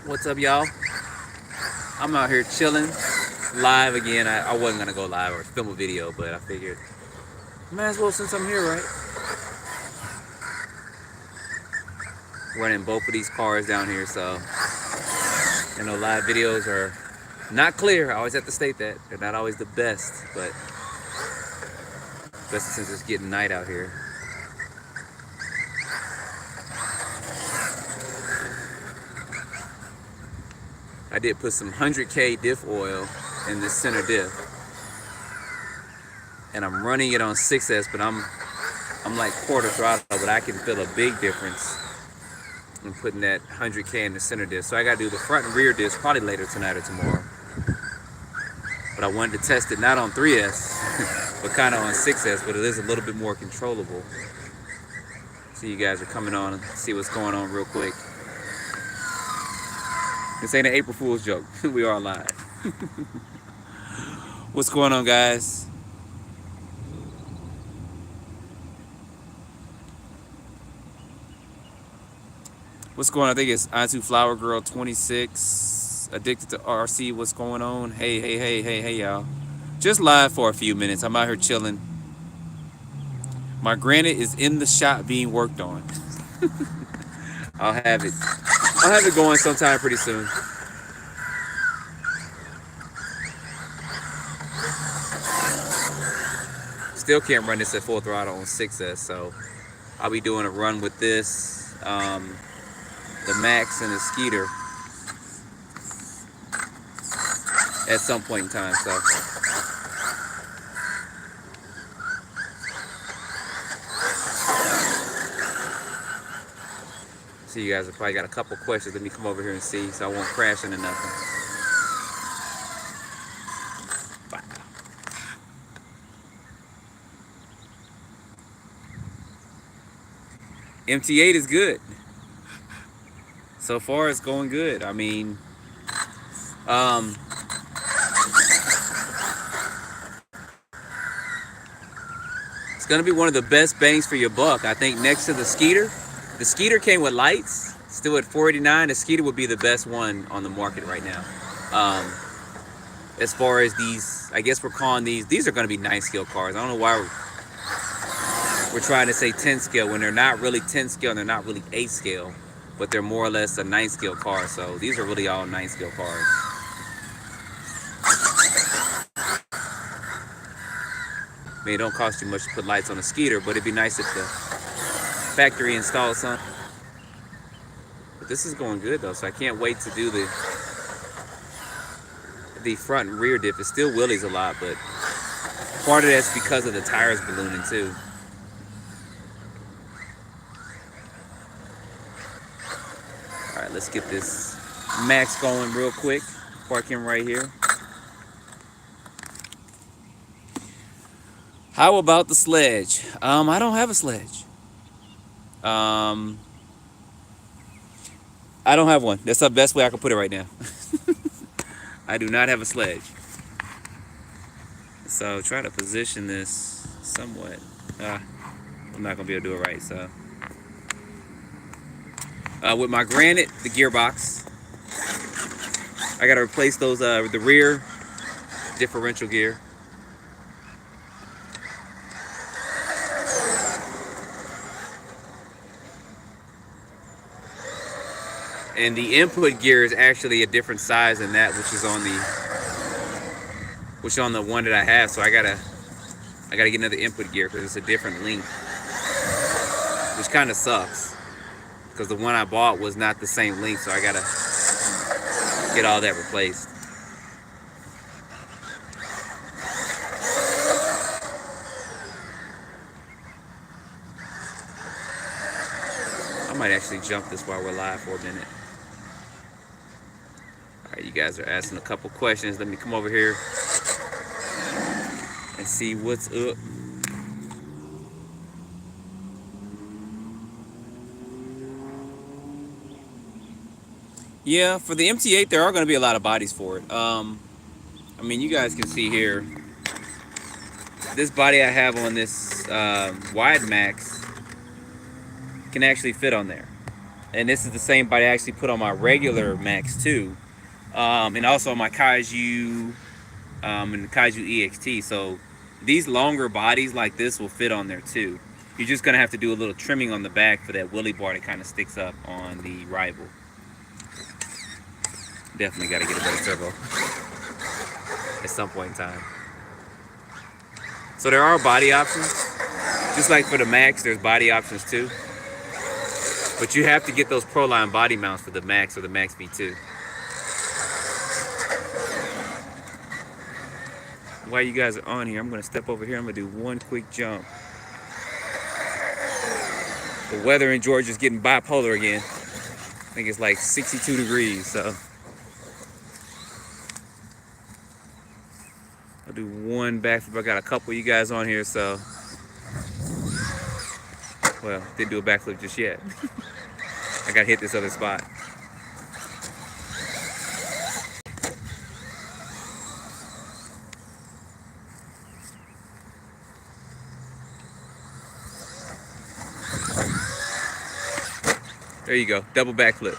What's up, y'all? I'm out here chilling, live again. I wasn't gonna go live or film a video, but I figured, might as well since I'm here, right? Running both of these cars down here, so live videos are not clear. I always have to state that they're not always the best, but especially since it's getting night out here. I did put some 100K diff oil in this center diff, and I'm running it on 6S, but I'm like quarter throttle, but I can feel a big difference in putting that 100K in the center diff. So I gotta do the front and rear disc probably later tonight or tomorrow. But I wanted to test it not on 3S, but kind of on 6S, but it is a little bit more controllable. So you guys are coming on and see what's going on real quick. This ain't an April Fool's joke. We are live. What's going on, guys? What's going on? I think it's I2 Flower Girl 26. Addicted to RC. What's going on? Hey, y'all. Just live for a few minutes. I'm out here chilling. My granite is in the shop being worked on. I'll have it going sometime pretty soon. Still can't run this at full throttle on 6S, so I'll be doing a run with this, the Max and the Skeeter at some point in time. So you guys have probably got a couple questions. Let me come over here and see, so I won't crash into nothing. Wow. MT8 is good. So far, it's going good. I mean, it's gonna be one of the best bangs for your buck. I think next to the Skeeter. The Skeeter came with lights, still at $489. The Skeeter would be the best one on the market right now. As far as these, I guess we're calling these are going to be 9 scale cars. I don't know why we're trying to say 10 scale when they're not really 10 scale and they're not really 8 scale, but they're more or less a 9 scale car. So these are really all 9 scale cars. I mean, it don't cost you much to put lights on a Skeeter, but it'd be nice if the factory installed some. But this is going good though, so I can't wait to do the front and rear diff. It still wheelies a lot, but part of that's because of the tires ballooning too. All right, let's get this Max going real quick. Park him right here. How about the Sledge? I don't have a Sledge. I don't have one. That's the best way I can put it right now. I do not have a Sledge. So try to position this somewhat. I'm not gonna be able to do it right. So with my granite, the gearbox, I gotta replace those the rear differential gear. And the input gear is actually a different size than that, which is on the one that I have. So I gotta get another input gear because it's a different length, which kind of sucks because the one I bought was not the same length. So I gotta get all that replaced. I might actually jump this while we're live for a minute. All right, you guys are asking a couple questions. Let me come over here and see what's up. Yeah, for the MT8, there are going to be a lot of bodies for it. I mean, you guys can see here, this body I have on this WideMaxx can actually fit on there. and this is the same body I actually put on my regular Max too, and also on my Kaiju and the Kaiju EXT. So these longer bodies like this will fit on there too. You're just gonna have to do a little trimming on the back for that wheelie bar that kind of sticks up on the rival. Definitely got to get a better turbo at some point in time. So there are body options, just like for the Max. There's body options too, but you have to get those Proline body mounts for the Max or the Max V2. While you guys are on here, I'm gonna step over here. I'm gonna do one quick jump. The weather in Georgia is getting bipolar again. I think it's like 62 degrees, so I'll do one backflip. I got a couple of you guys on here, so, well, didn't do a backflip just yet. I gotta hit this other spot. There you go, double backflip.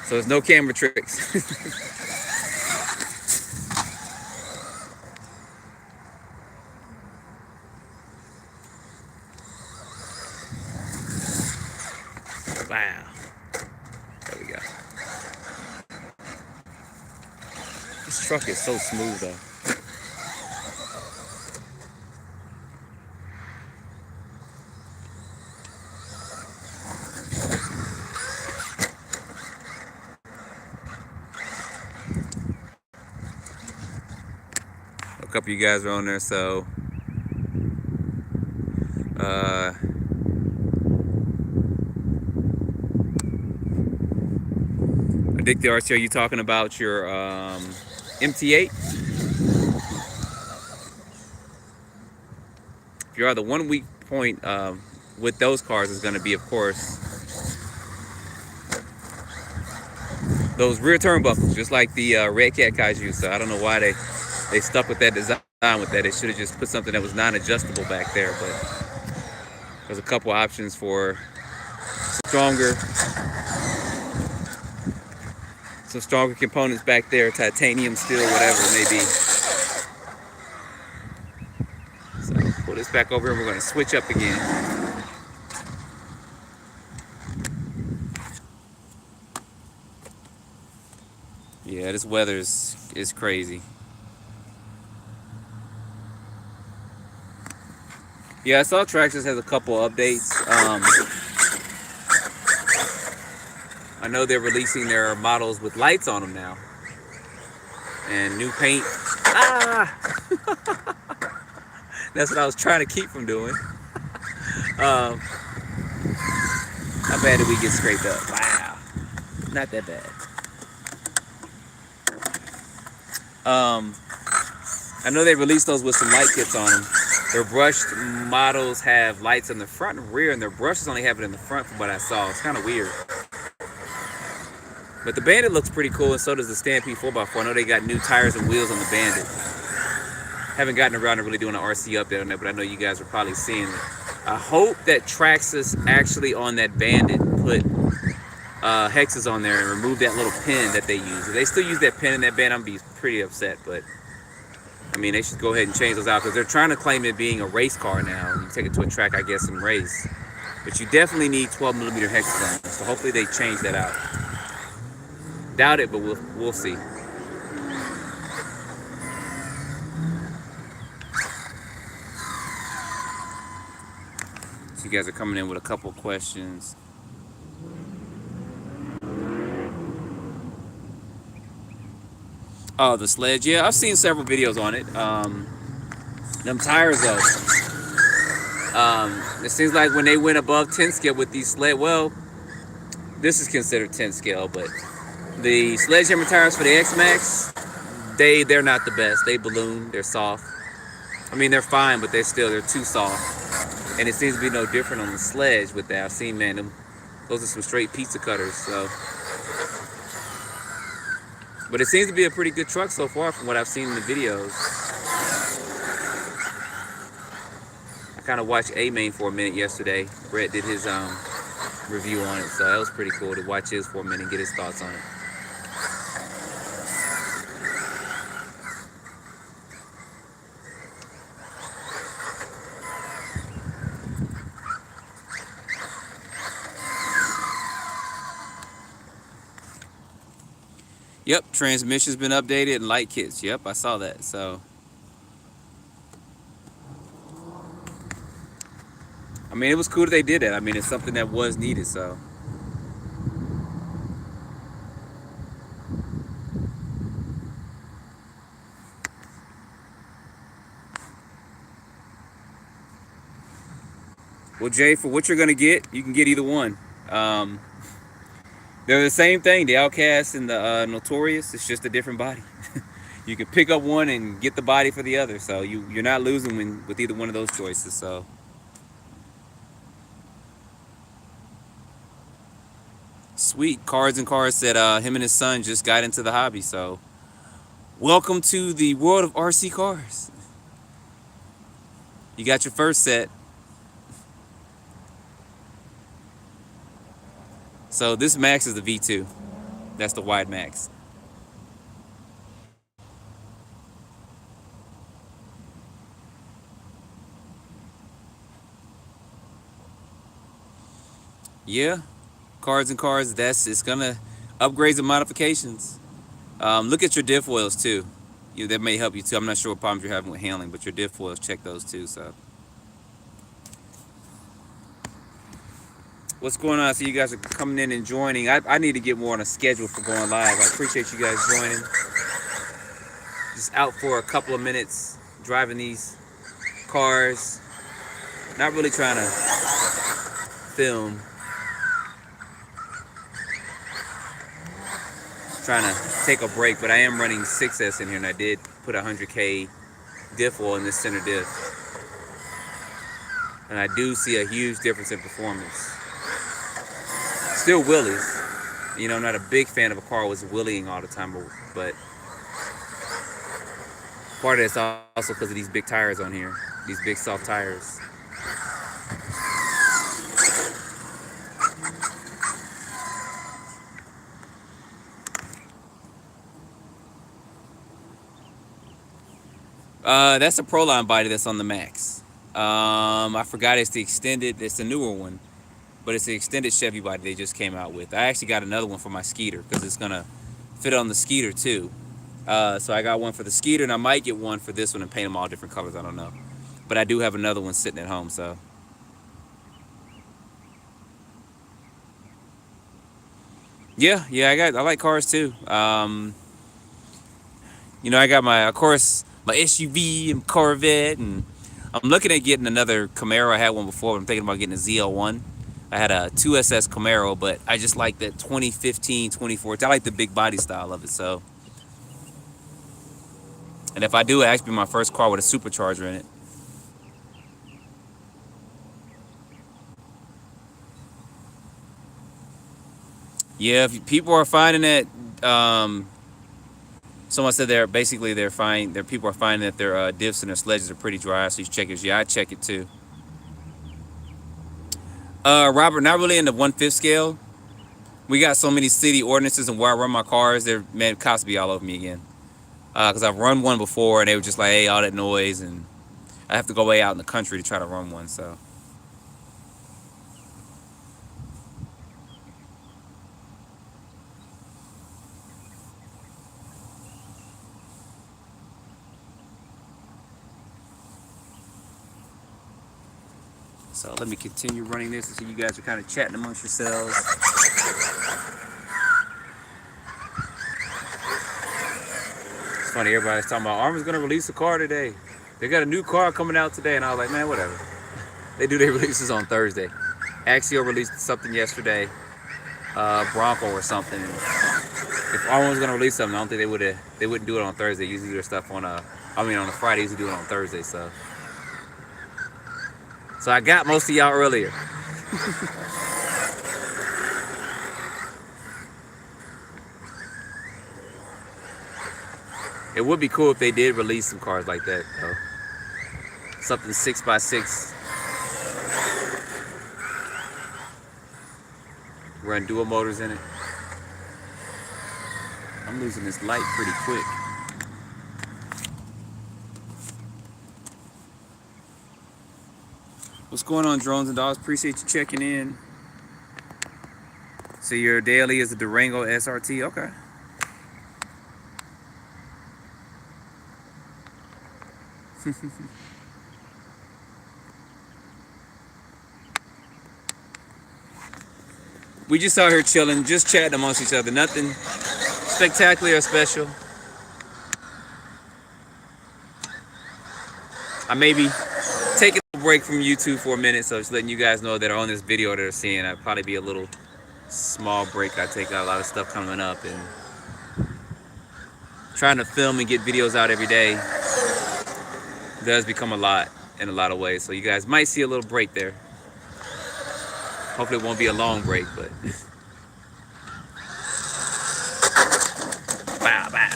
So there's no camera tricks. Wow. There we go. This truck is so smooth though. A couple of you guys are on there, so Dick the RC, are you talking about your MT8? If you are, the 1 weak point with those cars is going to be, of course, those rear turnbuckles, just like the Red Cat Kaiju. So I don't know why they stuck with that design with that. They should have just put something that was non-adjustable back there, but there's a couple options for some stronger components back there, titanium, steel, whatever it may be. So pull this back over and we're going to switch up again. Yeah, this weather is crazy. Yeah, I saw Traxxas has a couple updates. I know they're releasing their models with lights on them now. And new paint. Ah! That's what I was trying to keep from doing. How bad did we get scraped up? Wow. Not that bad. I know they released those with some light kits on them. Their brushed models have lights in the front and rear, and their brushes only have it in the front from what I saw. It's kind of weird. But the Bandit looks pretty cool, and so does the Stampede 4x4. I know they got new tires and wheels on the Bandit. Haven't gotten around to really doing an RC update on that, but I know you guys are probably seeing it. I hope that Traxxas actually on that Bandit put hexes on there and remove that little pin that they use. If they still use that pin in that Bandit, I'm gonna be pretty upset, but I mean, they should go ahead and change those out because they're trying to claim it being a race car now. You take it to a track, I guess, and race. But you definitely need 12mm hexes on it, so hopefully they change that out. Doubt it, but we'll see. So you guys are coming in with a couple questions. Oh, the Sledge. Yeah, I've seen several videos on it. Them tires though. It seems like when they went above 10 scale with these Sledge, well, this is considered 10 scale, but the Sledgehammer tires for the X-Max, they're not the best. They balloon, they're soft. I mean, they're fine, but they're too soft. And it seems to be no different on the Sledge with that. I've seen, man, those are some straight pizza cutters, so. But it seems to be a pretty good truck so far from what I've seen in the videos. I kind of watched A-Main for a minute yesterday. Brett did his review on it. So that was pretty cool to watch his for a minute and get his thoughts on it. Yep, transmission's been updated and light kits. Yep, I saw that. So, I mean, it was cool that they did that. I mean, it's something that was needed. So, well, Jay, for what you're gonna get, you can get either one. They're the same thing, the Outcast and the Notorious. It's just a different body. You can pick up one and get the body for the other. So you're not losing with either one of those choices. So. Sweet. Cards and Cars said him and his son just got into the hobby. So welcome to the world of RC cars. You got your first set. So this Max is the V2. That's the WideMaxx. Yeah, Cards and Cars. It's gonna upgrades and modifications. Look at your diff oils too. That may help you too. I'm not sure what problems you're having with handling, but your diff oils, check those too. So. What's going on? So you guys are coming in and joining. I need to get more on a schedule for going live. I appreciate you guys joining. Just out for a couple of minutes, driving these cars. Not really trying to film. Trying to take a break, but I am running 6S in here, and I did put 100K diff oil in this center diff. And I do see a huge difference in performance. Still wheelies. You know, I'm not a big fan of a car was wheeling all the time, but part of it's also because of these big tires on here, these big soft tires. That's a Proline body that's on the Max. I forgot it's the extended, it's a newer one. But it's the extended Chevy body they just came out with. I actually got another one for my Skeeter because it's gonna fit on the Skeeter too. So I got one for the Skeeter, and I might get one for this one and paint them all different colors. I don't know, but I do have another one sitting at home. So yeah, I like cars too. You know, I got my, of course, my SUV and Corvette, and I'm looking at getting another Camaro. I had one before, but I'm thinking about getting a ZL1. I had a 2SS Camaro, but I just like that 2015, 2014. I like the big body style of it, so. And if I do, it actually be my first car with a supercharger in it. Yeah, if people are finding that, someone said people are finding that their diffs and their sledges are pretty dry, so you check it. Yeah, I check it too. Robert, not really in the 1/5 scale. We got so many city ordinances and where I run my cars, man, cops be all over me again. Because I've run one before and they were just like, hey, all that noise, and I have to go way out in the country to try to run one, so. So let me continue running this and so you guys are kind of chatting amongst yourselves. It's funny, everybody's talking about Armor's gonna release a car today. They got a new car coming out today, and I was like, man, whatever. They do their releases on Thursday. Axio released something yesterday, Bronco or something. If Armor was gonna release something, I don't think they wouldn't do it on Thursday. They usually do their stuff on a Friday. They usually do it on Thursday, so. So I got most of y'all earlier. It would be cool if they did release some cars like that, though. Something 6x6. Run dual motors in it. I'm losing this light pretty quick. What's going on, drones and dogs? Appreciate you checking in. So your daily is a Durango SRT, okay. We just out here chilling, just chatting amongst each other. Nothing spectacular or special. I may be taking a break from YouTube for a minute, so just letting you guys know that are on this video that are seeing. I'd probably be a little small break. I take out a lot of stuff coming up and trying to film and get videos out every day does become a lot in a lot of ways. So you guys might see a little break there. Hopefully it won't be a long break, but wow, wow.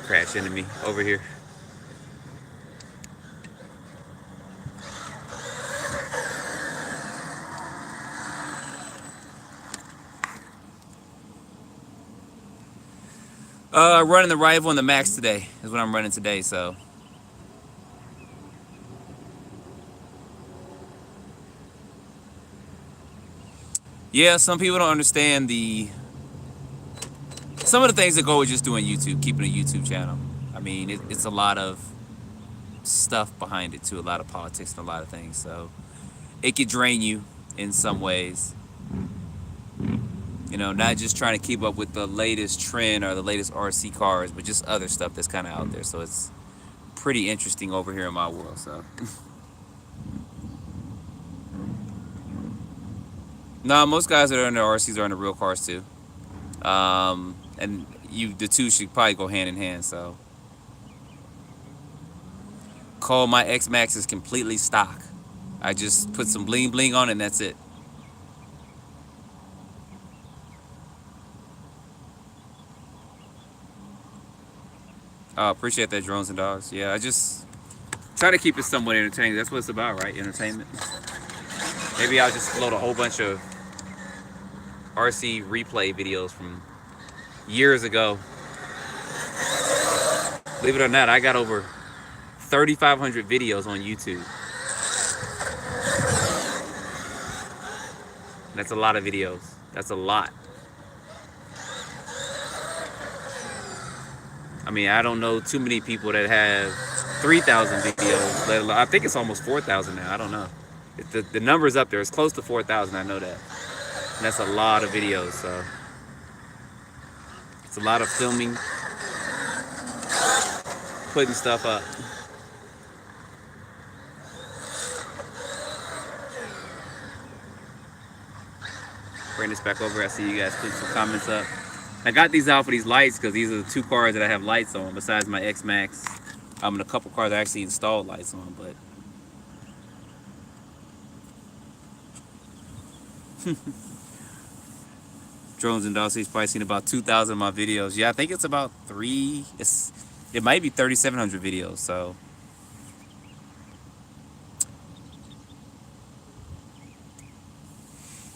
Crash into me over here. Running the rival and the Max today is what I'm running today, so. Yeah, some people don't understand some of the things that go with just doing YouTube, keeping a YouTube channel. I mean, it's a lot of stuff behind it too, a lot of politics and a lot of things, so it could drain you in some ways. You know, not just trying to keep up with the latest trend or the latest RC cars, but just other stuff that's kind of out there. So it's pretty interesting over here in my world. So, no, most guys that are in the RCs are in the real cars too. And the two should probably go hand in hand. So, Cole, my X-Max is completely stock. I just put some bling bling on it and that's it. Appreciate that, drones and dogs. Yeah, I just try to keep it somewhat entertaining. That's what it's about, right? Entertainment. Maybe I'll just load a whole bunch of RC replay videos from years ago. Believe it or not, I got over 3,500 videos on YouTube. That's a lot of videos. That's a lot. I mean, I don't know too many people that have 3,000 videos. Let alone, I think it's almost 4,000 now. I don't know. The number's up there. It's close to 4,000. I know that. And that's a lot of videos. So it's a lot of filming, putting stuff up. Bring this back over. I see you guys putting some comments up. I got these out for these lights because these are the two cars that I have lights on besides my X-Max. And a couple cars I actually installed lights on, but drones and dogs, he's probably seen about 2,000 of my videos. Yeah, I think it's about it might be 3,700 videos, so.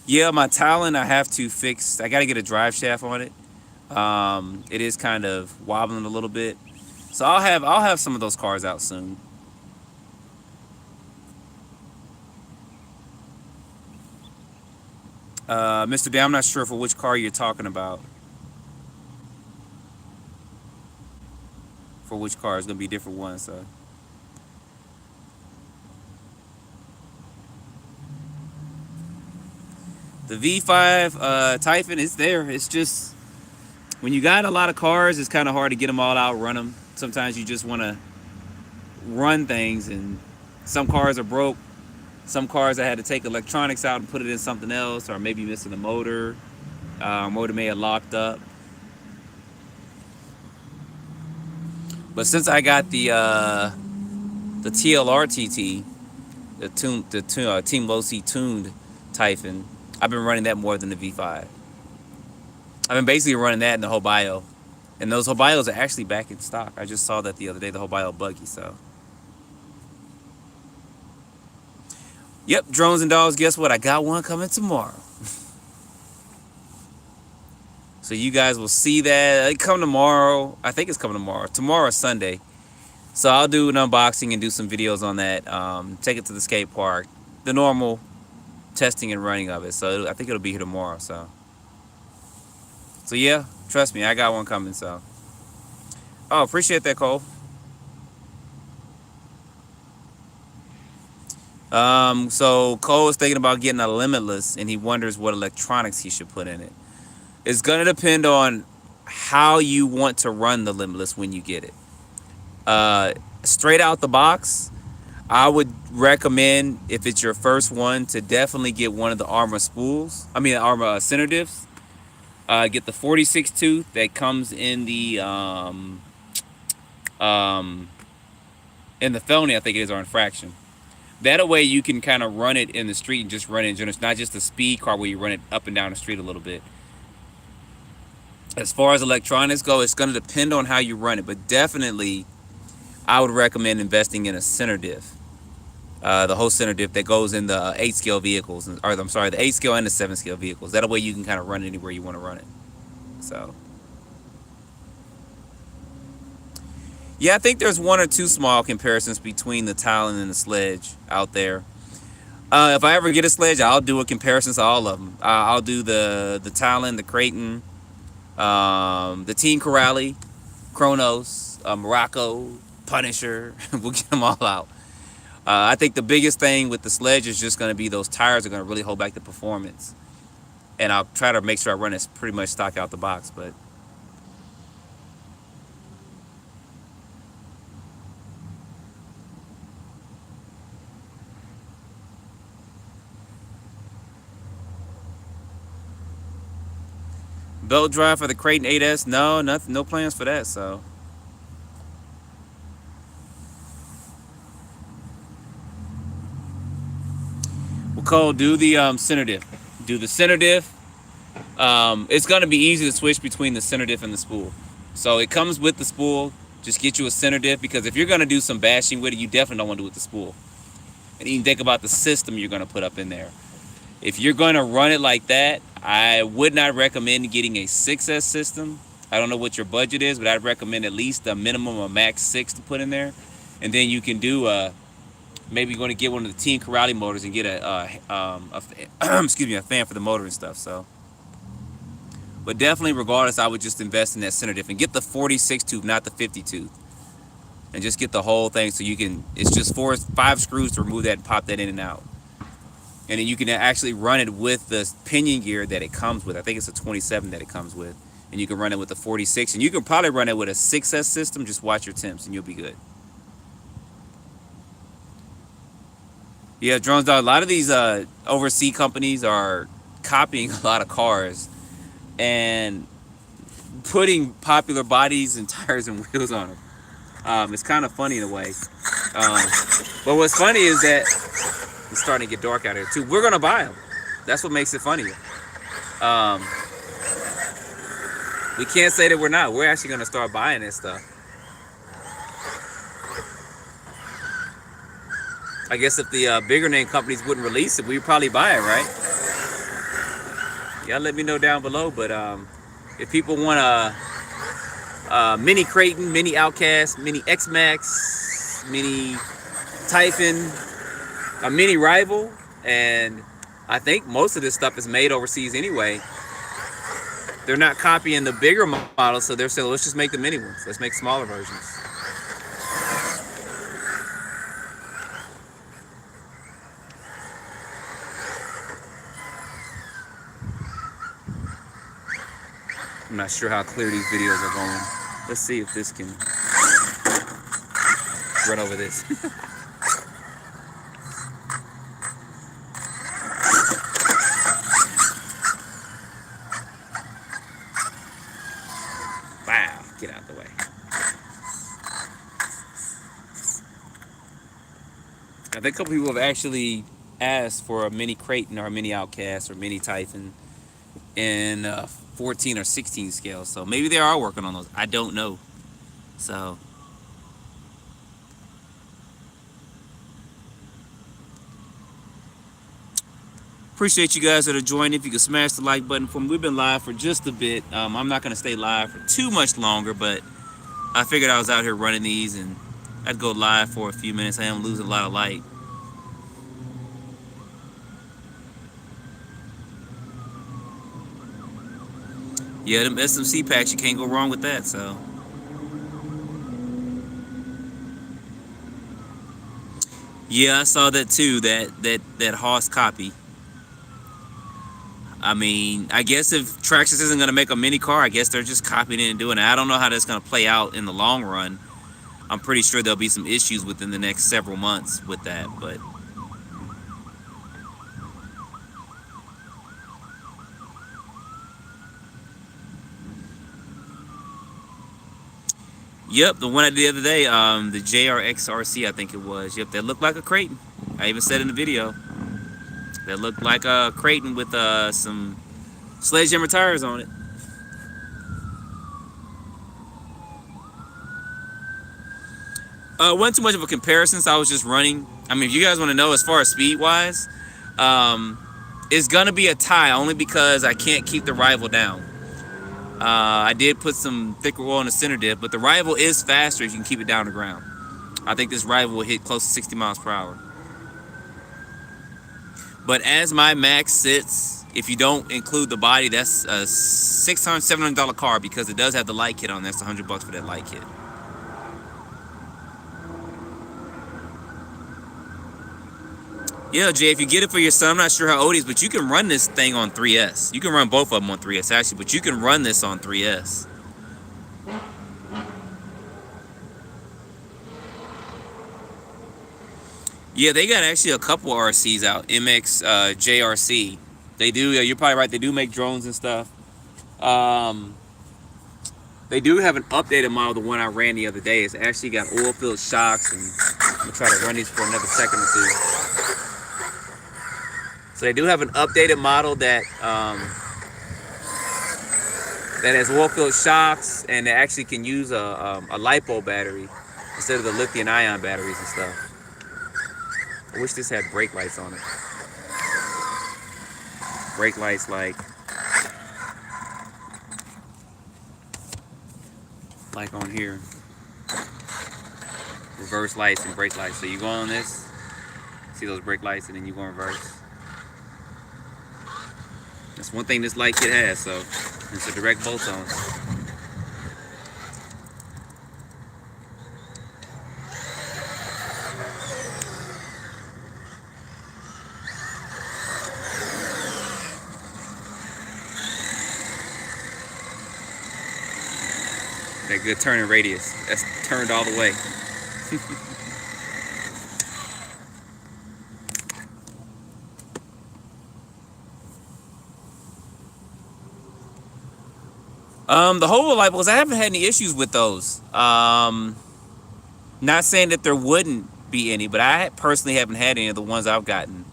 Yeah, my Talon I have to fix. I got to get a drive shaft on it. It is kind of wobbling a little bit, so I'll have some of those cars out soon. Mr. D, I'm not sure for which car you're talking about. For which car, it's gonna be different ones. So. The V5 Typhon is there. It's just when you got a lot of cars, it's kind of hard to get them all out, run them. Sometimes you just want to run things, and some cars are broke. Some cars I had to take electronics out and put it in something else, or maybe missing a motor. Motor may have locked up. But since I got the TLR TT, the Team Low C tuned Typhon, I've been running that more than the V5. I've been basically running that in the Hobio. And those Hobios are actually back in stock. I just saw that the other day, the Hobio buggy, so. Yep, drones and dogs, guess what? I got one coming tomorrow. So you guys will see that. It come tomorrow. I think it's coming tomorrow. Tomorrow is Sunday. So I'll do an unboxing and do some videos on that. Take it to the skate park. The normal testing and running of it. So I think it'll be here tomorrow. So yeah, trust me, I got one coming. So appreciate that, Cole. So Cole is thinking about getting a Limitless, and he wonders what electronics he should put in it. It's gonna depend on how you want to run the Limitless when you get it. Straight out the box, I would recommend, if it's your first one, to definitely get one of the Armor spools. I mean, Armor center diffs. Get the 46 tooth that comes in the felony, I think it is, or infraction. That way you can kind of run it in the street and just run it in general. It's not just a speed car where you run it up and down the street a little bit. As far as electronics go, it's going to depend on how you run it, but definitely I would recommend investing in a center diff. The whole center diff that goes in the 8 scale vehicles, or I'm sorry, the 8 scale and the 7 scale vehicles. That way you can kind of run it anywhere you want to run it. So yeah, I think there's one or two small comparisons between the Talon and the Sledge out there. If I ever get a Sledge, I'll do a comparison to all of them. I'll do the Talon, the Creighton, the Team Corrali, Kronos, Morocco, Punisher. We'll get them all out. I think the biggest thing with the Sledge is just going to be those tires are going to really hold back the performance. And I'll try to make sure I run it pretty much stock out the box, but belt drive for the Creighton 8S? No, nothing, no plans for that. So well, Cole, do the center diff. Do the center diff. It's gonna be easy to switch between the center diff and the spool. So it comes with the spool. Just get you a center diff, because if you're gonna do some bashing with it, you definitely don't want to do it with the spool. And you can think about the system you're gonna put up in there. If you're going to run it like that, I would not recommend getting a 6S system. I don't know what your budget is, but I'd recommend at least a minimum of max 6 to put in there. And then you can do maybe you're going to get one of the Team Corrali motors and get a fan for the motor and stuff. So, but definitely, regardless, I would just invest in that center diff and get the 46 tooth, not the 50 tooth, and just get the whole thing so you can. It's just 5 screws to remove that and pop that in and out. And then you can actually run it with the pinion gear that it comes with. I think it's a 27 that it comes with. And you can run it with the 46. And you can probably run it with a 6S system. Just watch your temps and you'll be good. Yeah, Drones Dog. A lot of these overseas companies are copying a lot of cars and putting popular bodies and tires and wheels on them. It's kind of funny in a way. But what's funny is that it's starting to get dark out here too. We're gonna buy them. That's what makes it funnier. We can't say that we're not. We're actually gonna start buying this stuff. I guess if the bigger name companies wouldn't release it, we'd probably buy it, right? Yeah, let me know down below. But if people want a mini Creighton, mini Outcast, mini X-Max, mini Typhon, a mini Rival, and I think most of this stuff is made overseas anyway. They're not copying the bigger models, so they're saying, let's just make the mini ones. Let's make smaller versions. I'm not sure how clear these videos are going. Let's see if this can run over this. Wow, get out of the way. I think a couple people have actually asked for a mini Creighton or a mini Outcast or mini Typhon in 14 or 16 scale, so maybe they are working on those. I don't know. So Appreciate you guys that are joining. If you can smash the like button for me. We've been live for just a bit. I'm not going to stay live for too much longer, but I figured I was out here running these and I'd go live for a few minutes. I am losing a lot of light. Yeah, them SMC packs, you can't go wrong with that, so. Yeah, I saw that too, that Hoss copy. I mean, I guess if Traxxas isn't going to make a mini car, I guess they're just copying it and doing it. I don't know how that's going to play out in the long run. I'm pretty sure there'll be some issues within the next several months with that, but. Yep, the one I did the other day, the JRXRC, I think it was. Yep, that looked like a Creighton. I even said in the video. That looked like a Creighton with some Sledgehammer tires on it. Wasn't too much of a comparison, so I was just running. I mean, if you guys want to know as far as speed-wise, it's going to be a tie only because I can't keep the rival down. I did put some thicker oil in the center diff, but the rival is faster if you can keep it down to ground. I think this rival will hit close to 60 miles per hour. But as my max sits, if you don't include the body, that's a $600, $700 car because it does have the light kit on. That's $100 for that light kit. Yeah, Jay, if you get it for your son, I'm not sure how old he is, but you can run this thing on 3S. You can run both of them on 3S, actually, but you can run this on 3S. Yeah, they got actually a couple RCs out. MX JRC. They do, you're probably right, they do make drones and stuff. They do have an updated model, the one I ran the other day. It's actually got oil-filled shocks, and I'm going to try to run these for another second or two. So they do have an updated model that that has oil-filled shocks, and it actually can use a LiPo battery instead of the lithium-ion batteries and stuff. I wish this had brake lights on it. Brake lights like on here. Reverse lights and brake lights. So you go on this, see those brake lights, and then you go in reverse. That's one thing this light kit has, so it's a direct bolt on. That good turning radius. That's turned all the way. The Hovo light bulbs, I haven't had any issues with those. Not saying that there wouldn't be any, but I personally haven't had any of the ones I've gotten.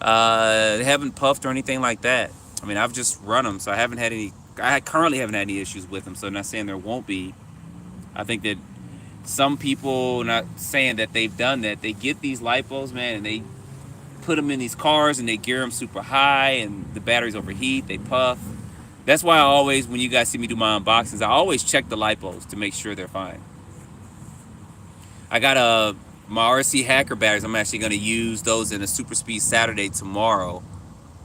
They haven't puffed or anything like that. I mean, I've just run them, so I currently haven't had any issues with them, so I'm not saying there won't be. I think that some people, not saying that they've done that, they get these lipos, man, and they put them in these cars and they gear them super high and the batteries overheat, they puff. That's why I always, when you guys see me do my unboxings, I always check the lipos to make sure they're fine. I got my RC Hacker batteries. I'm actually going to use those in a Super Speed Saturday tomorrow.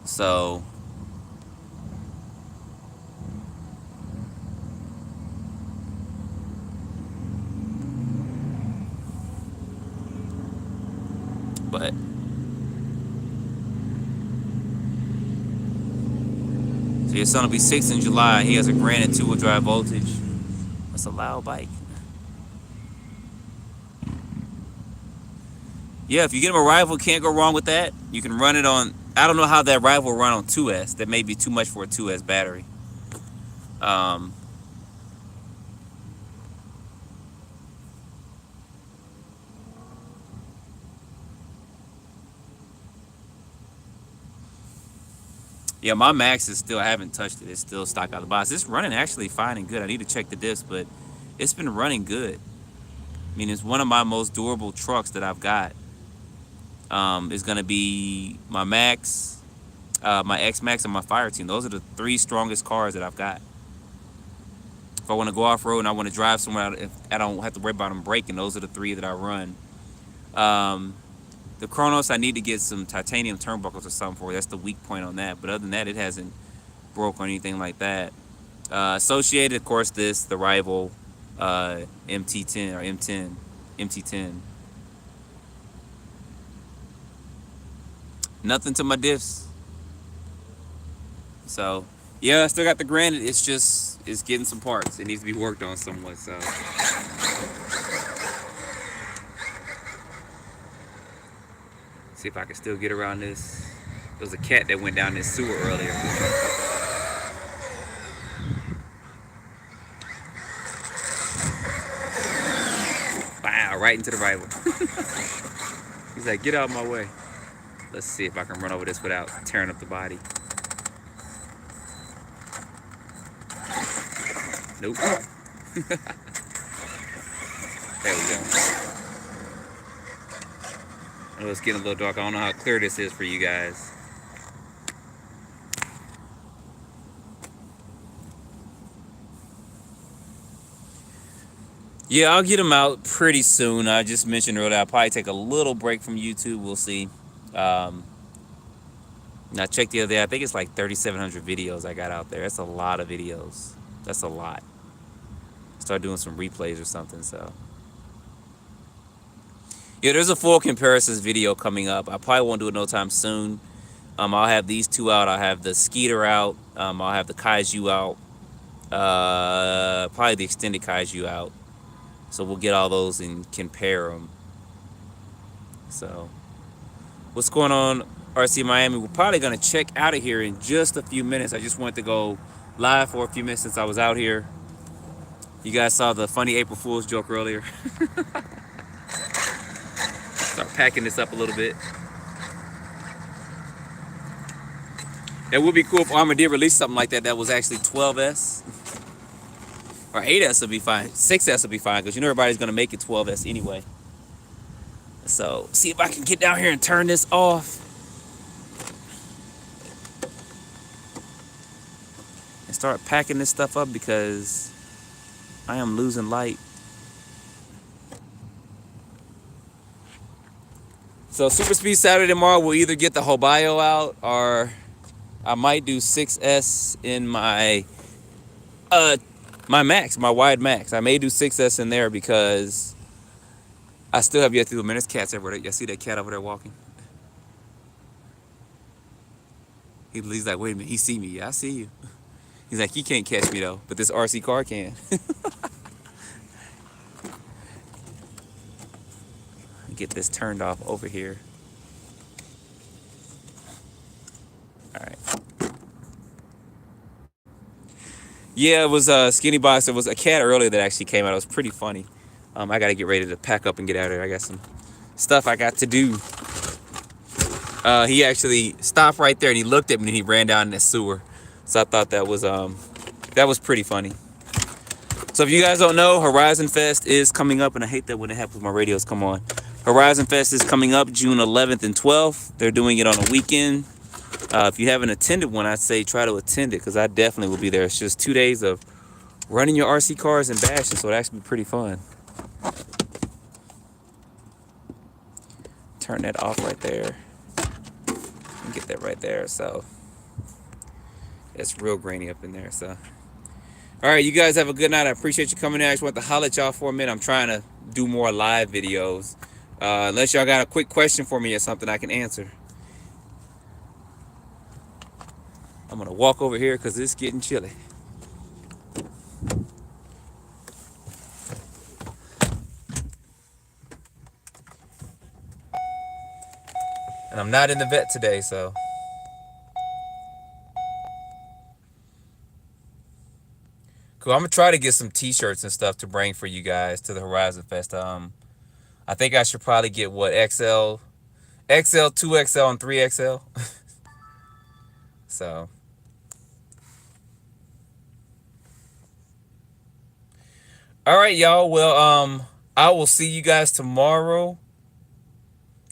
So but so your son will be 6 in July. He has a granted 2-wheel drive voltage. That's a loud bike. Yeah, if you get him a rival, can't go wrong with that. You can run it on, I don't know how that rival will run on 2S. That may be too much for a 2S battery. Yeah, my Max is still, I haven't touched it. It's still stock out of the box. It's running actually fine and good. I need to check the disc, but it's been running good. I mean, it's one of my most durable trucks that I've got. It's going to be my Max, my X-Max, and my Fire Team. Those are the 3 strongest cars that I've got. If I want to go off-road and I want to drive somewhere, if I don't have to worry about them breaking, those are the 3 that I run. The Chronos, I need to get some titanium turnbuckles or something for. That's the weak point on that. But other than that, it hasn't broke or anything like that. Associated, of course, the rival MT10 or MT10. Nothing to my diffs. So, yeah, I still got the Granite. It's getting some parts. It needs to be worked on somewhat, so. See if I can still get around this. There was a cat that went down this sewer earlier. Wow, right into the rival. He's like, get out of my way. Let's see if I can run over this without tearing up the body. Nope. There we go. I know it's getting a little dark. I don't know how clear this is for you guys. Yeah, I'll get them out pretty soon. I just mentioned earlier, I'll probably take a little break from YouTube. We'll see. I checked the other day. I think it's like 3,700 videos I got out there. That's a lot of videos. That's a lot. Start doing some replays or something, so. Yeah, there's a full comparisons video coming up. I probably won't do it no time soon. I'll have these 2 out. I'll have the Skeeter out. I'll have the Kaiju out. Probably the extended Kaiju out. So we'll get all those and compare them. So, what's going on, RC Miami? We're probably going to check out of here in just a few minutes. I just wanted to go live for a few minutes since I was out here. You guys saw the funny April Fool's joke earlier. Start packing this up a little bit. It would be cool if Arma did release something like that that was actually 12S. Or 8S would be fine. 6S would be fine, because you know everybody's going to make it 12S anyway. So, see if I can get down here and turn this off. And start packing this stuff up, because I am losing light. So Super Speed Saturday tomorrow, we'll either get the Hobayo out, or I might do 6S in my Max, my WideMaxx. I may do 6S in there because I still have yet to do them. There's cats everywhere. Y'all see that cat over there walking? He's like, wait a minute, he see me. Yeah, I see you. He's like, he can't catch me though, but this RC car can. Get this turned off over here. All right. Yeah, it was a Skinny Box. There was a cat earlier that actually came out. It was pretty funny. I got to get ready to pack up and get out of there. I got some stuff I got to do. He actually stopped right there and he looked at me and he ran down in the sewer. So I thought that was pretty funny. So if you guys don't know, Horizon Fest is coming up, and I hate that when it happens, my radios come on. Horizon Fest is coming up June 11th and 12th. They're doing it on a weekend. If you haven't attended one, I'd say try to attend it, because I definitely will be there. It's just 2 days of running your RC cars and bashing, so it'll actually be pretty fun. Turn that off right there. And get that right there. So it's real grainy up in there. So all right, you guys have a good night. I appreciate you coming in. I just want to holler at y'all for a minute. I'm trying to do more live videos. Unless y'all got a quick question for me or something I can answer. I'm gonna walk over here because it's getting chilly. And I'm not in the vet today, so. Cool, I'm gonna try to get some t-shirts and stuff to bring for you guys to the Horizon Fest. I think I should probably get what, XL, 2XL, and 3XL. So. All right, y'all. Well, I will see you guys tomorrow.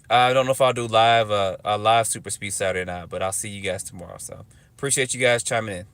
I don't know if I'll do live a live super speed Saturday or not, but I'll see you guys tomorrow. So appreciate you guys chiming in.